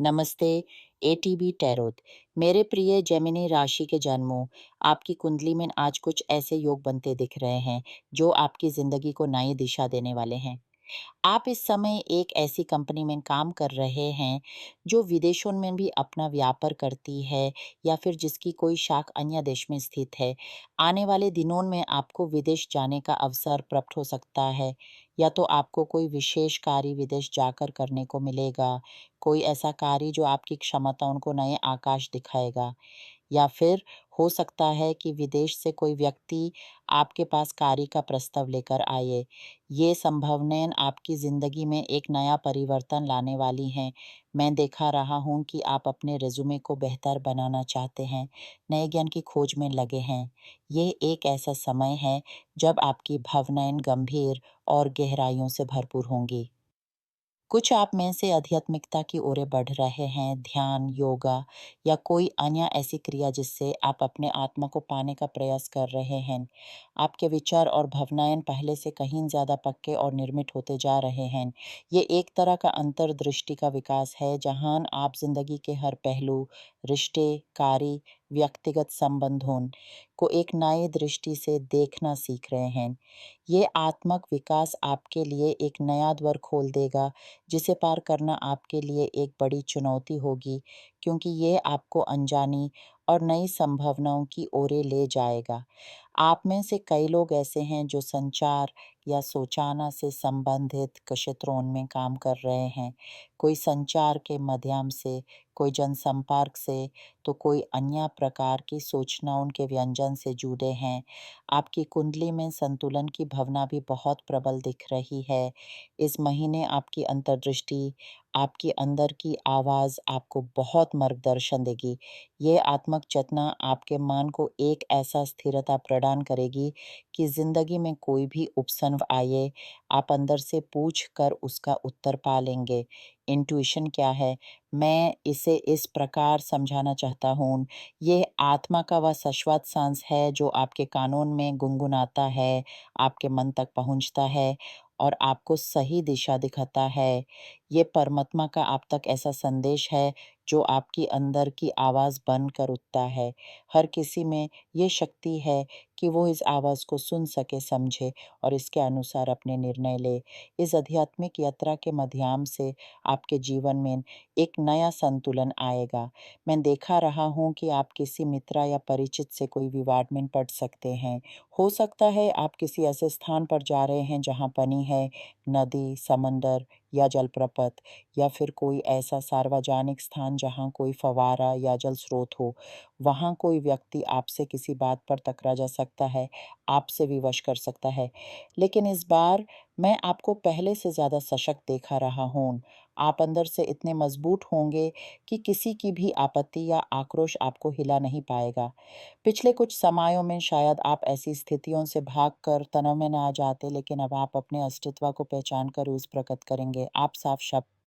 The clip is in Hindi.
नमस्ते। ATB tarot. मेरे प्रिय जेमिनी राशि के जन्मों, आपकी कुंडली में आज कुछ ऐसे योग बनते दिख रहे हैं जो आपकी जिंदगी को नई दिशा देने वाले हैं। आप इस समय एक ऐसी कंपनी में काम कर रहे हैं जो विदेशों में भी अपना व्यापार करती है या फिर जिसकी कोई शाख अन्य देश में स्थित है। आने वाले दिनों में आपको विदेश जाने का अवसर प्राप्त हो सकता है, या तो आपको कोई विशेष कार्य विदेश जाकर करने को मिलेगा, कोई ऐसा कार्य जो आपकी क्षमताओं को नए आकाश दिखाएगा, या फिर हो सकता है कि विदेश से कोई व्यक्ति आपके पास कार्य का प्रस्ताव लेकर आए। ये संभावनाएँ आपकी ज़िंदगी में एक नया परिवर्तन लाने वाली हैं। मैं देखा रहा हूँ कि आप अपने रिज़्यूमे को बेहतर बनाना चाहते हैं, नए ज्ञान की खोज में लगे हैं। ये एक ऐसा समय है जब आपकी भावनाएँ गंभीर और गहराइयों से भरपूर होंगी। कुछ आप में से आध्यात्मिकता की ओर बढ़ रहे हैं, ध्यान, योगा या कोई अन्य ऐसी क्रिया जिससे आप अपने आत्मा को पाने का प्रयास कर रहे हैं। आपके विचार और भावनाएं पहले से कहीं ज़्यादा पक्के और निर्मित होते जा रहे हैं। ये एक तरह का अंतर्दृष्टि का विकास है जहां आप जिंदगी के हर पहलू, रिश्ते, कार्य, व्यक्तिगत संबंधों को एक नई दृष्टि से देखना सीख रहे हैं। ये आत्मक विकास आपके लिए एक नया द्वार खोल देगा जिसे पार करना आपके लिए एक बड़ी चुनौती होगी, क्योंकि ये आपको अनजानी और नई संभावनाओं की ओर ले जाएगा। आप में से कई लोग ऐसे हैं जो संचार या सोचाना से संबंधित क्षेत्रों में काम कर रहे हैं। कोई संचार के माध्यम से, कोई जनसंपर्क से, तो कोई अन्य प्रकार की सूचनाओं के व्यंजन से जुड़े हैं। आपकी कुंडली में संतुलन की भावना भी बहुत प्रबल दिख रही है। इस महीने आपकी अंतर्दृष्टि, आपकी अंदर की आवाज़ आपको बहुत मार्गदर्शन देगी। ये आत्मक चेतना आपके मन को एक ऐसा स्थिरता प्रदान करेगी कि ज़िंदगी में कोई भी उपसन्व आए, आप अंदर से पूछ कर उसका उत्तर पा लेंगे। इंट्यूशन क्या है? मैं इसे इस प्रकार समझाना चाहता हूँ। ये आत्मा का वह शाश्वत सांस है जो आपके कानों में गुनगुनाता है, आपके मन तक पहुँचता है और आपको सही दिशा दिखाता है। ये परमात्मा का आप तक ऐसा संदेश है जो आपकी अंदर की आवाज़ बनकर उठता है। हर किसी में ये शक्ति है कि वो इस आवाज़ को सुन सके, समझे और इसके अनुसार अपने निर्णय ले। इस आध्यात्मिक यात्रा के माध्यम से आपके जीवन में एक नया संतुलन आएगा। मैं देखा रहा हूँ कि आप किसी मित्र या परिचित से कोई विवाद में पड़ सकते हैं। हो सकता है आप किसी ऐसे स्थान पर जा रहे हैं जहाँ पानी है, नदी, समंदर या जलप्रपात, या फिर कोई ऐसा सार्वजनिक स्थान जहाँ कोई फव्वारा या जल स्रोत हो। वहाँ कोई व्यक्ति आपसे किसी बात पर टकरा जा सकता है, आपसे विवश कर सकता है। लेकिन इस बार मैं आपको पहले से ज़्यादा सशक्त देखा रहा हूँ। आप अंदर से इतने मजबूत होंगे कि किसी की भी आपत्ति या आक्रोश आपको हिला नहीं पाएगा। पिछले कुछ समयों में शायद आप ऐसी स्थितियों से भागकर तनाव में ना आ जाते, लेकिन अब आप अपने अस्तित्व को पहचान कर उस प्रकट करेंगे। आप साफ शब्द